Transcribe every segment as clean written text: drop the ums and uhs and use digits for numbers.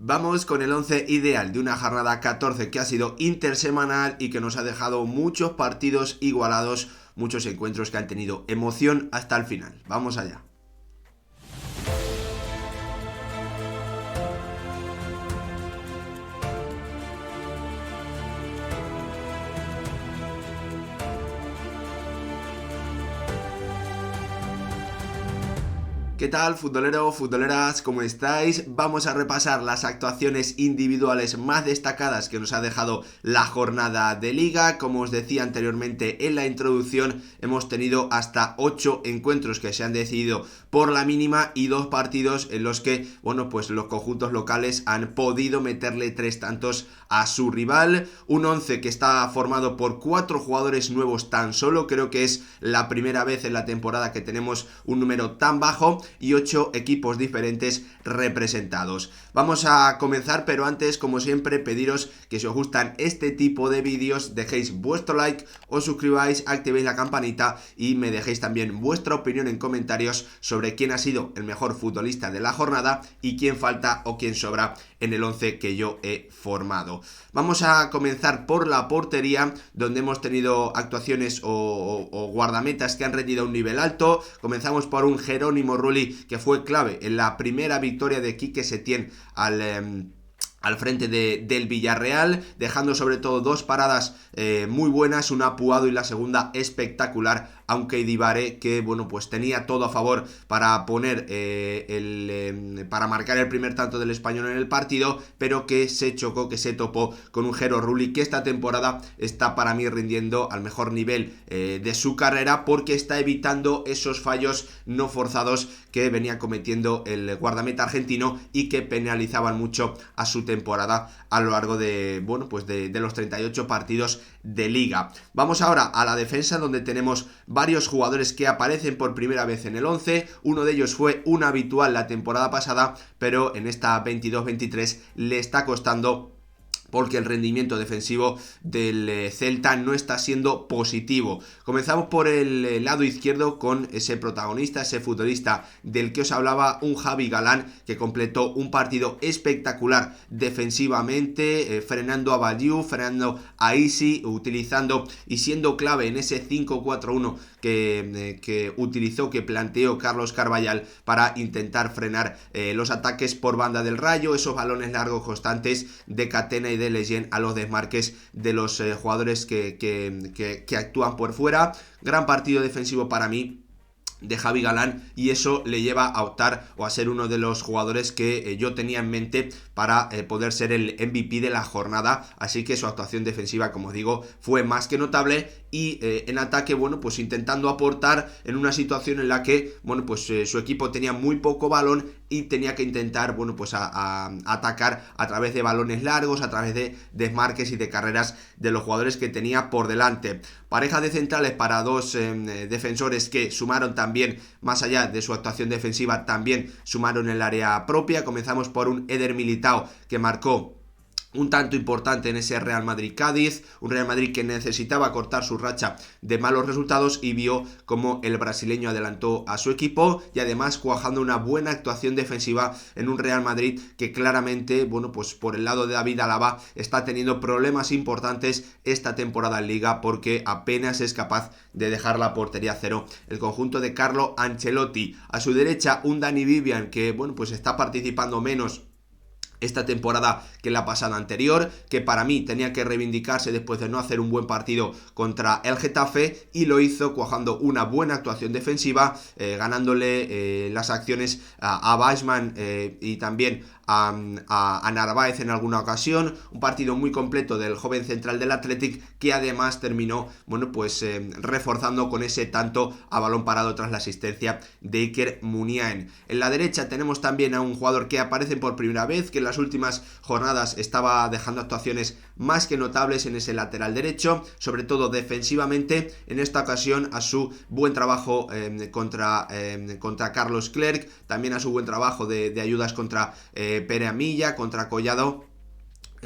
Vamos con el 11 ideal de una jornada 14 que ha sido intersemanal y que nos ha dejado muchos partidos igualados, muchos encuentros que han tenido emoción hasta el final. Vamos allá. ¿Qué tal, futbolero, futboleras? ¿Cómo estáis? Vamos a repasar las actuaciones individuales más destacadas que nos ha dejado la jornada de liga. Como os decía anteriormente en la introducción, hemos tenido hasta 8 encuentros que se han decidido por la mínima y 2 partidos en los que, pues los conjuntos locales han podido meterle 3 tantos a su rival. Un 11 que está formado por 4 jugadores nuevos tan solo. Creo que es la primera vez en la temporada que tenemos un número tan bajo y 8 equipos diferentes representados. Vamos a comenzar, pero antes, como siempre, pediros que si os gustan este tipo de vídeos dejéis vuestro like, os suscribáis, activéis la campanita y me dejéis también vuestra opinión en comentarios sobre quién ha sido el mejor futbolista de la jornada y quién falta o quién sobra en el 11 que yo he formado. Vamos a comenzar por la portería, donde hemos tenido actuaciones o guardametas que han rendido a un nivel alto. Comenzamos por un Jerónimo Rulli que fue clave en la primera victoria de Quique Setién al frente del Villarreal, dejando sobre todo 2 paradas muy buenas, una Puado y la segunda espectacular, aunque Idibare, que pues tenía todo a favor para poner para marcar el primer tanto del Español en el partido, pero que se chocó, que se topó con un Jero Rulli que esta temporada está para mí rindiendo al mejor nivel de su carrera, porque está evitando esos fallos no forzados que venía cometiendo el guardameta argentino y que penalizaban mucho a su temporada a lo largo de los 38 partidos de liga. Vamos ahora a la defensa, donde tenemos varios jugadores que aparecen por primera vez en el 11. Uno de ellos fue un habitual la temporada pasada, pero en esta 22-23 le está costando, porque el rendimiento defensivo del Celta no está siendo positivo. Comenzamos por el lado izquierdo con ese protagonista, ese futbolista del que os hablaba, un Javi Galán, que completó un partido espectacular defensivamente, frenando a Badiou, frenando a Isi, utilizando y siendo clave en ese 5-4-1 que utilizó, que planteó Carlos Carballal para intentar frenar los ataques por banda del Rayo, esos balones largos constantes de Catena y de Leyen a los desmarques de los jugadores que actúan por fuera. Gran partido defensivo para mí de Javi Galán, y eso le lleva a optar o a ser uno de los jugadores que yo tenía en mente para poder ser el MVP de la jornada. Así que su actuación defensiva, como os digo, fue más que notable, y en ataque, pues intentando aportar en una situación en la que su equipo tenía muy poco balón y tenía que intentar a atacar a través de balones largos, a través de desmarques y de carreras de los jugadores que tenía por delante. Pareja de centrales para 2 defensores que sumaron también, más allá de su actuación defensiva, también sumaron en el área propia. Comenzamos por un Eder Militao que marcó un tanto importante en ese Real Madrid-Cádiz, un Real Madrid que necesitaba cortar su racha de malos resultados, y vio como el brasileño adelantó a su equipo, y además cuajando una buena actuación defensiva en un Real Madrid que claramente, por el lado de David Alaba, está teniendo problemas importantes esta temporada en Liga, porque apenas es capaz de dejar la portería a cero el conjunto de Carlo Ancelotti. A su derecha, un Dani Vivian que, está participando menos esta temporada que la pasada anterior, que para mí tenía que reivindicarse después de no hacer un buen partido contra el Getafe, y lo hizo cuajando una buena actuación defensiva, ganándole las acciones a Bachmann y también a Narváez en alguna ocasión. Un partido muy completo del joven central del Athletic, que además terminó reforzando con ese tanto a balón parado tras la asistencia de Iker Muniain. En la derecha tenemos también a un jugador que aparece por primera vez, que en las últimas jornadas estaba dejando actuaciones más que notables en ese lateral derecho, sobre todo defensivamente. En esta ocasión a su buen trabajo contra Carlos Clerc, también a su buen trabajo de ayudas contra Pere Amilla, contra Collado,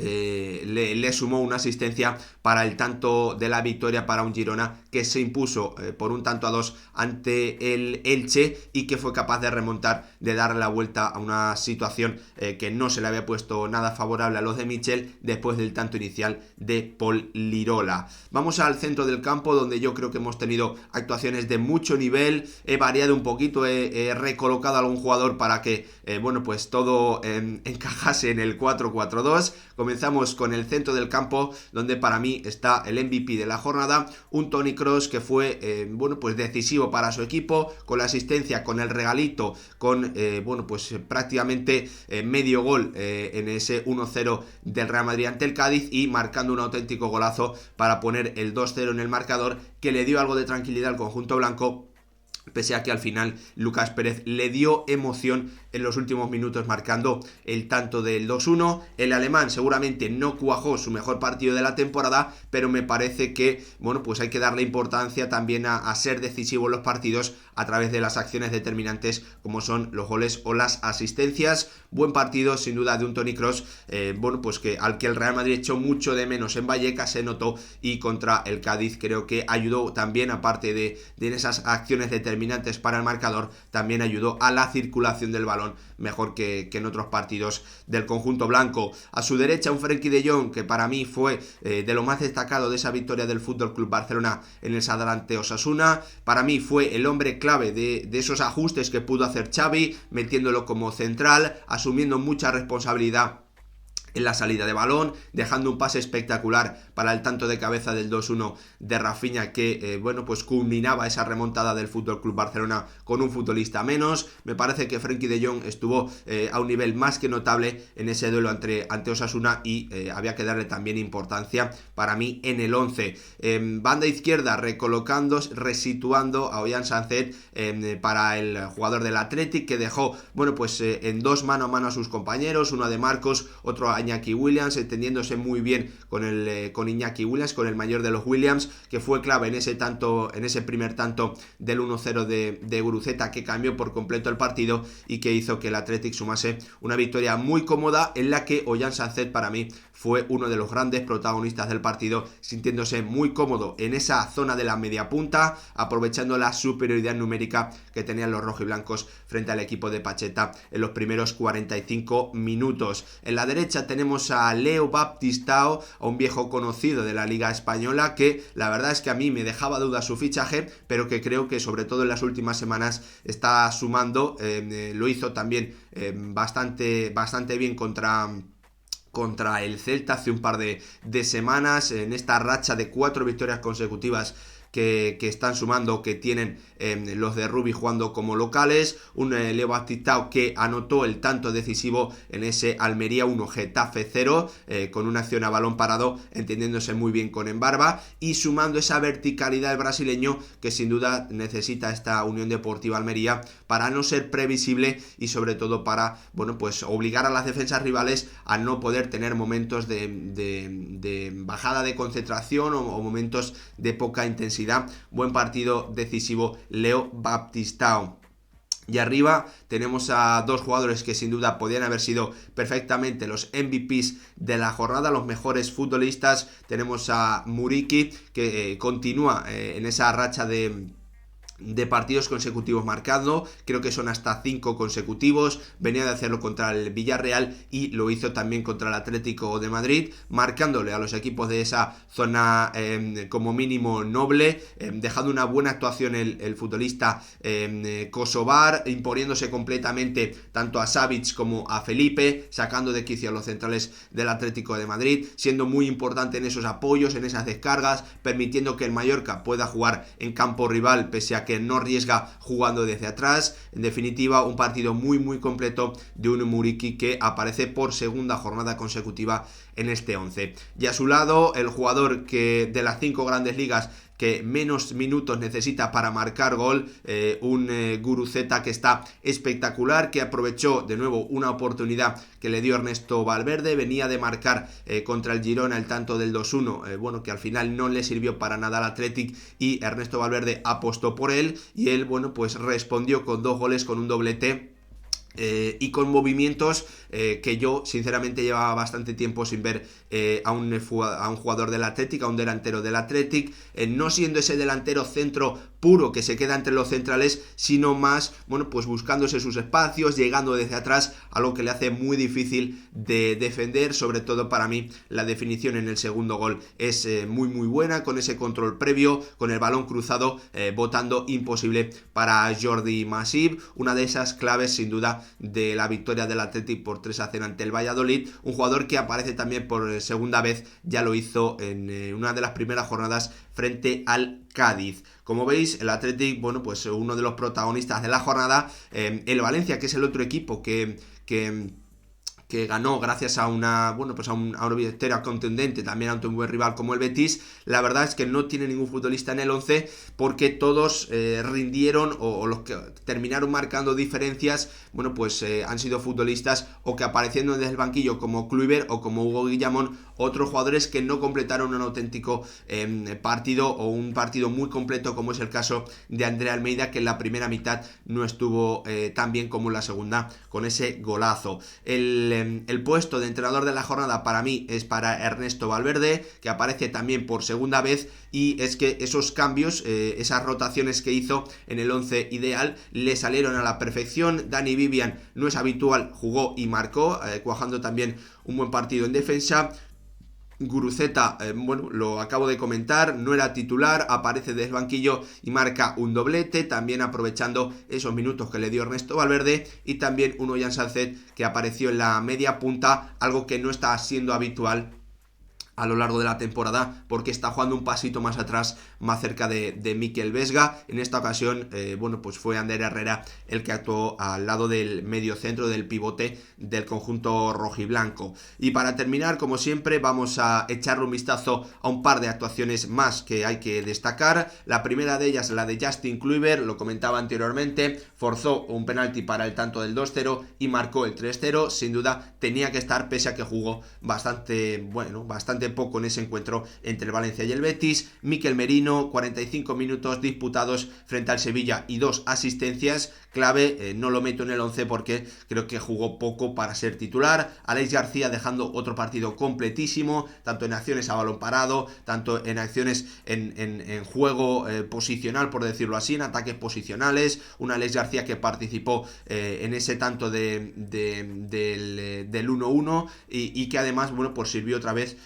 le sumó una asistencia para el tanto de la victoria para un Girona que se impuso por un tanto a 2 ante el Elche y que fue capaz de remontar, de darle la vuelta a una situación que no se le había puesto nada favorable a los de Michel después del tanto inicial de Pol Lirola. Vamos al centro del campo, donde yo creo que hemos tenido actuaciones de mucho nivel. He variado un poquito, he recolocado a algún jugador para que bueno, pues todo encajase en el 4-4-2. Comenzamos con el centro del campo, donde para mí está el MVP de la jornada, un Toni Kroos que fue bueno, pues decisivo para su equipo, con la asistencia, con el regalito, con bueno, pues prácticamente medio gol en ese 1-0 del Real Madrid ante el Cádiz, y marcando un auténtico golazo para poner el 2-0 en el marcador, que le dio algo de tranquilidad al conjunto blanco, pese a que al final Lucas Pérez le dio emoción en los últimos minutos marcando el tanto del 2-1. El alemán seguramente no cuajó su mejor partido de la temporada, pero me parece que, bueno, pues hay que darle importancia también a ser decisivo en los partidos a través de las acciones determinantes como son los goles o las asistencias. Buen partido sin duda de un Toni Kroos, bueno, pues que al que el Real Madrid echó mucho de menos en Vallecas, se notó, y contra el Cádiz creo que ayudó también, aparte de esas acciones determinantes para el marcador, también ayudó a la circulación del balón mejor que en otros partidos del conjunto blanco. A su derecha un Frenkie de Jong que para mí fue de lo más destacado de esa victoria del FC Barcelona en el Sadar ante Osasuna. Para mí fue el hombre clave de esos ajustes que pudo hacer Xavi, metiéndolo como central, asumiendo mucha responsabilidad en la salida de balón, dejando un pase espectacular para el tanto de cabeza del 2-1 de Rafinha, que bueno, pues culminaba esa remontada del FC Barcelona con un futbolista menos. Me parece que Frenkie de Jong estuvo a un nivel más que notable en ese duelo ante Osasuna, y había que darle también importancia para mí en el 11. Banda izquierda, recolocando, resituando a Ollán Sánchez para el jugador del Athletic, que dejó, bueno, pues en dos mano a mano a sus compañeros, uno a De Marcos, otro a Iñaki Williams, entendiéndose muy bien con Iñaki Williams, con el mayor de los Williams, que fue clave en ese primer tanto del 1-0 de Guruceta, que cambió por completo el partido y que hizo que el Athletic sumase una victoria muy cómoda, en la que Ollán Sánchez para mí fue uno de los grandes protagonistas del partido, sintiéndose muy cómodo en esa zona de la media punta, aprovechando la superioridad numérica que tenían los rojiblancos frente al equipo de Pacheta en los primeros 45 minutos. En la derecha tenemos a Leo Baptistao, a un viejo conocido de la Liga Española, que la verdad es que a mí me dejaba dudas su fichaje, pero que creo que sobre todo en las últimas semanas está sumando. Lo hizo también bastante bien contra el Celta hace un par de semanas, en esta racha de 4 victorias consecutivas que están sumando, que tienen los de Rubi jugando como locales. Un Leo Baptistao que anotó el tanto decisivo en ese Almería 1 Getafe 0, con una acción a balón parado, entendiéndose muy bien con Embarba, y sumando esa verticalidad del brasileño que sin duda necesita esta Unión Deportiva Almería para no ser previsible, y sobre todo para, bueno, pues obligar a las defensas rivales a no poder tener momentos de bajada de concentración o momentos de poca intensidad. Buen partido decisivo Leo Baptistao. Y arriba tenemos a dos jugadores que sin duda podían haber sido perfectamente los MVPs de la jornada, los mejores futbolistas. Tenemos a Muriqi, que continúa en esa racha de partidos consecutivos marcando, creo que son hasta 5 consecutivos. Venía de hacerlo contra el Villarreal y lo hizo también contra el Atlético de Madrid, marcándole a los equipos de esa zona como mínimo noble, dejando una buena actuación el futbolista kosovar, imponiéndose completamente tanto a Savic como a Felipe, sacando de quicio a los centrales del Atlético de Madrid, siendo muy importante en esos apoyos, en esas descargas, permitiendo que el Mallorca pueda jugar en campo rival, pese a que no arriesga jugando desde atrás. En definitiva, un partido muy completo de un Muriqi que aparece por segunda jornada consecutiva en este 11. Y a su lado, el jugador que de las 5 grandes ligas que menos minutos necesita para marcar gol, un Guruceta que está espectacular, que aprovechó de nuevo una oportunidad que le dio Ernesto Valverde. Venía de marcar contra el Girona el tanto del 2-1, bueno, que al final no le sirvió para nada al Athletic, y Ernesto Valverde apostó por él, y él, bueno, pues respondió con 2 goles, con un doblete y con movimientos que yo sinceramente llevaba bastante tiempo sin ver a un jugador del Athletic, a un delantero del Athletic, no siendo ese delantero centro puro que se queda entre los centrales, sino más, bueno, pues buscándose sus espacios, llegando desde atrás, algo que le hace muy difícil de defender. Sobre todo para mí la definición en el segundo gol es muy buena, con ese control previo, con el balón cruzado, botando imposible para Jordi Masip, una de esas claves sin duda de la victoria del Athletic por 3-0 ante el Valladolid, un jugador que aparece también por segunda vez, ya lo hizo en una de las primeras jornadas frente al Cádiz. Como veis, el Athletic, bueno, pues uno de los protagonistas de la jornada, el Valencia, que es el otro equipo que ganó gracias a una victoria contundente también ante un buen rival como el Betis. La verdad es que no tiene ningún futbolista en el 11 porque todos rindieron o los que terminaron marcando diferencias, bueno, pues han sido futbolistas o que apareciendo desde el banquillo como Kluivert o como Hugo Guillamón, otros jugadores que no completaron un auténtico partido o un partido muy completo, como es el caso de André Almeida, que en la primera mitad no estuvo tan bien como en la segunda con ese golazo. El puesto de entrenador de la jornada para mí es para Ernesto Valverde, que aparece también por segunda vez, y es que esos cambios, esas rotaciones que hizo en el 11 ideal, le salieron a la perfección. Dani Vivian no es habitual, jugó y marcó, cuajando también un buen partido en defensa. Guruceta, bueno, lo acabo de comentar, no era titular, aparece desde el banquillo y marca un doblete, también aprovechando esos minutos que le dio Ernesto Valverde, y también un Ollán Sánchez que apareció en la media punta, algo que no está siendo habitual a lo largo de la temporada, porque está jugando un pasito más atrás, más cerca de Mikel Vesga. En esta ocasión, bueno, pues fue Ander Herrera el que actuó al lado del medio centro, del pivote del conjunto rojiblanco. Y para terminar, como siempre, vamos a echarle un vistazo a un par de actuaciones más que hay que destacar. La primera de ellas, la de Justin Kluivert, lo comentaba anteriormente, forzó un penalti para el tanto del 2-0 y marcó el 3-0. Sin duda tenía que estar, pese a que jugó bastante poco en ese encuentro entre el Valencia y el Betis. Mikel Merino, 45 minutos disputados frente al Sevilla y 2 asistencias, clave. No lo meto en el 11 porque creo que jugó poco para ser titular. Alex García dejando otro partido completísimo, tanto en acciones a balón parado, tanto en acciones en juego posicional, por decirlo así, en ataques posicionales. Un Alex García que participó en ese tanto del 1-1 y que además, bueno, pues sirvió otra vez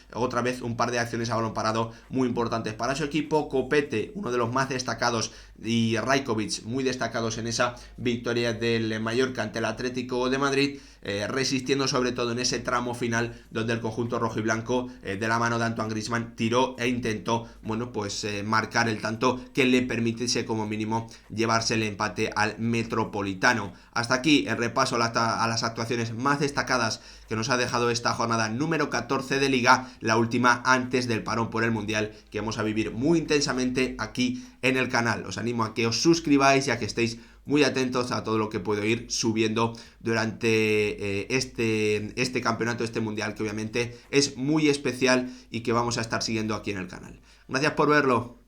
un par de acciones a balón parado muy importantes para su equipo. Copete, uno de los más destacados, y Rajkovic, muy destacados en esa victoria del Mallorca ante el Atlético de Madrid, resistiendo sobre todo en ese tramo final donde el conjunto rojiblanco, de la mano de Antoine Griezmann, tiró e intentó, bueno, pues marcar el tanto que le permitiese como mínimo llevarse el empate al Metropolitano. Hasta aquí el repaso a las actuaciones más destacadas que nos ha dejado esta jornada número 14 de Liga, la última antes del parón por el Mundial, que vamos a vivir muy intensamente aquí en el canal. Os animo a que os suscribáis y a que estéis muy atentos a todo lo que puedo ir subiendo durante este campeonato, este mundial, que obviamente es muy especial y que vamos a estar siguiendo aquí en el canal. Gracias por verlo.